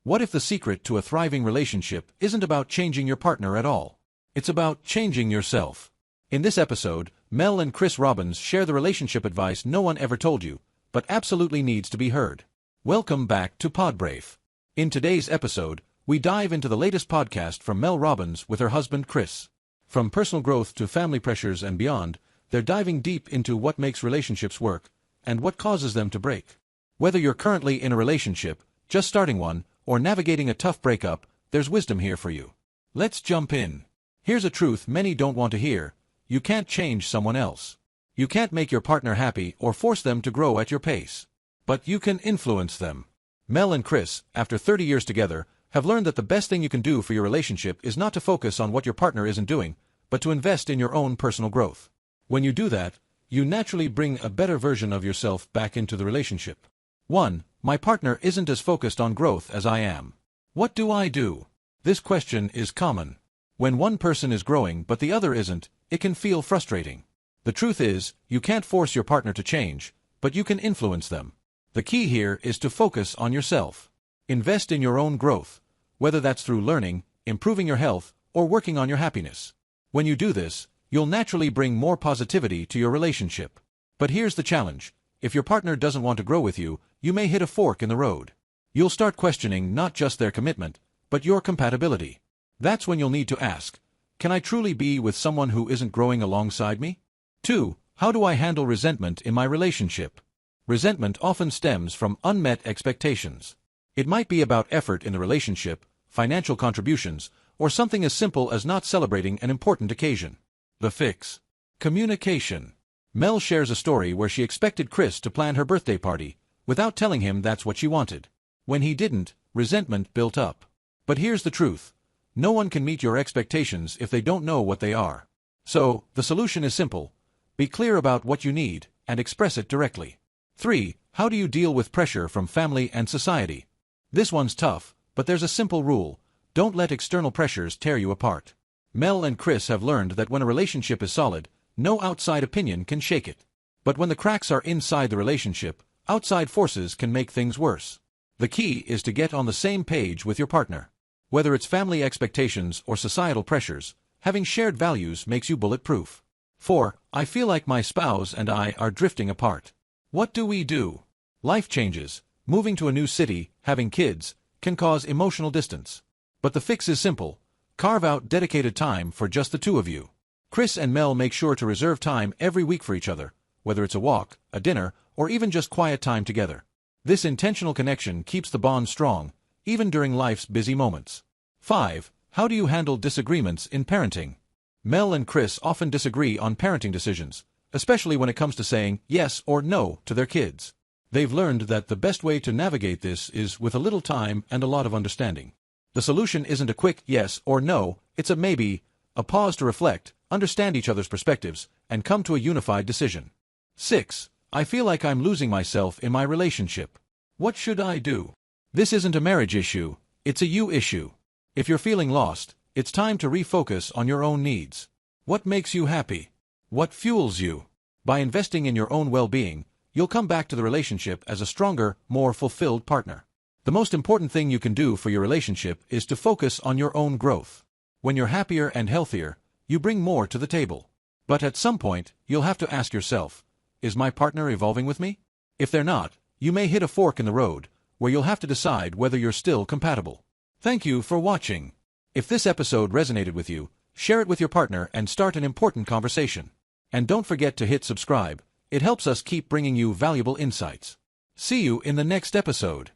What if the secret to a thriving relationship isn't about changing your partner at all? It's about changing yourself. In this episode, Mel and Chris Robbins share the relationship advice no one ever told you, but absolutely needs to be heard. Welcome back to Podbrave. In today's episode, we dive into the latest podcast from Mel Robbins with her husband Chris. From personal growth to family pressures and beyond, they're diving deep into what makes relationships work and what causes them to break. Whether you're currently in a relationship, just starting one, or navigating a tough breakup, there's wisdom here for you. Let's jump in. Here's a truth many don't want to hear: you can't change someone else. You can't make your partner happy or force them to grow at your pace. But you can influence them. Mel and Chris, after 30 years together, have learned that the best thing you can do for your relationship is not to focus on what your partner isn't doing, but to invest in your own personal growth. When you do that, you naturally bring a better version of yourself back into the relationship. 1. My partner isn't as focused on growth as I am. What do I do? This question is common. When one person is growing but the other isn't, it can feel frustrating. The truth is, you can't force your partner to change, but you can influence them. The key here is to focus on yourself. Invest in your own growth, whether that's through learning, improving your health, or working on your happiness. When you do this, you'll naturally bring more positivity to your relationship. But here's the challenge: if your partner doesn't want to grow with you, you may hit a fork in the road. You'll start questioning not just their commitment, but your compatibility. That's when you'll need to ask, can I truly be with someone who isn't growing alongside me? 2. How do I handle resentment in my relationship? Resentment often stems from unmet expectations. It might be about effort in the relationship, financial contributions, or something as simple as not celebrating an important occasion. The fix: communication. Mel shares a story where she expected Chris to plan her birthday party, without telling him that's what she wanted. When he didn't, resentment built up. But here's the truth: no one can meet your expectations if they don't know what they are. So, the solution is simple: be clear about what you need, and express it directly. 3. How do you deal with pressure from family and society? This one's tough, but there's a simple rule: don't let external pressures tear you apart. Mel and Chris have learned that when a relationship is solid, no outside opinion can shake it. But when the cracks are inside the relationship, outside forces can make things worse. The key is to get on the same page with your partner. Whether it's family expectations or societal pressures, having shared values makes you bulletproof. 4. I feel like my spouse and I are drifting apart. What do we do? Life changes. Moving to a new city, having kids, can cause emotional distance. But the fix is simple: carve out dedicated time for just the two of you. Chris and Mel make sure to reserve time every week for each other, whether it's a walk, a dinner, or even just quiet time together. This intentional connection keeps the bond strong, even during life's busy moments. 5. How do you handle disagreements in parenting? Mel and Chris often disagree on parenting decisions, especially when it comes to saying yes or no to their kids. They've learned that the best way to navigate this is with a little time and a lot of understanding. The solution isn't a quick yes or no, it's a maybe, a pause to reflect, understand each other's perspectives, and come to a unified decision. 6. I feel like I'm losing myself in my relationship. What should I do? This isn't a marriage issue, it's a you issue. If you're feeling lost, it's time to refocus on your own needs. What makes you happy? What fuels you? By investing in your own well-being, you'll come back to the relationship as a stronger, more fulfilled partner. The most important thing you can do for your relationship is to focus on your own growth. When you're happier and healthier, you bring more to the table. But at some point, you'll have to ask yourself, is my partner evolving with me? If they're not, you may hit a fork in the road, where you'll have to decide whether you're still compatible. Thank you for watching. If this episode resonated with you, share it with your partner and start an important conversation. And don't forget to hit subscribe. It helps us keep bringing you valuable insights. See you in the next episode.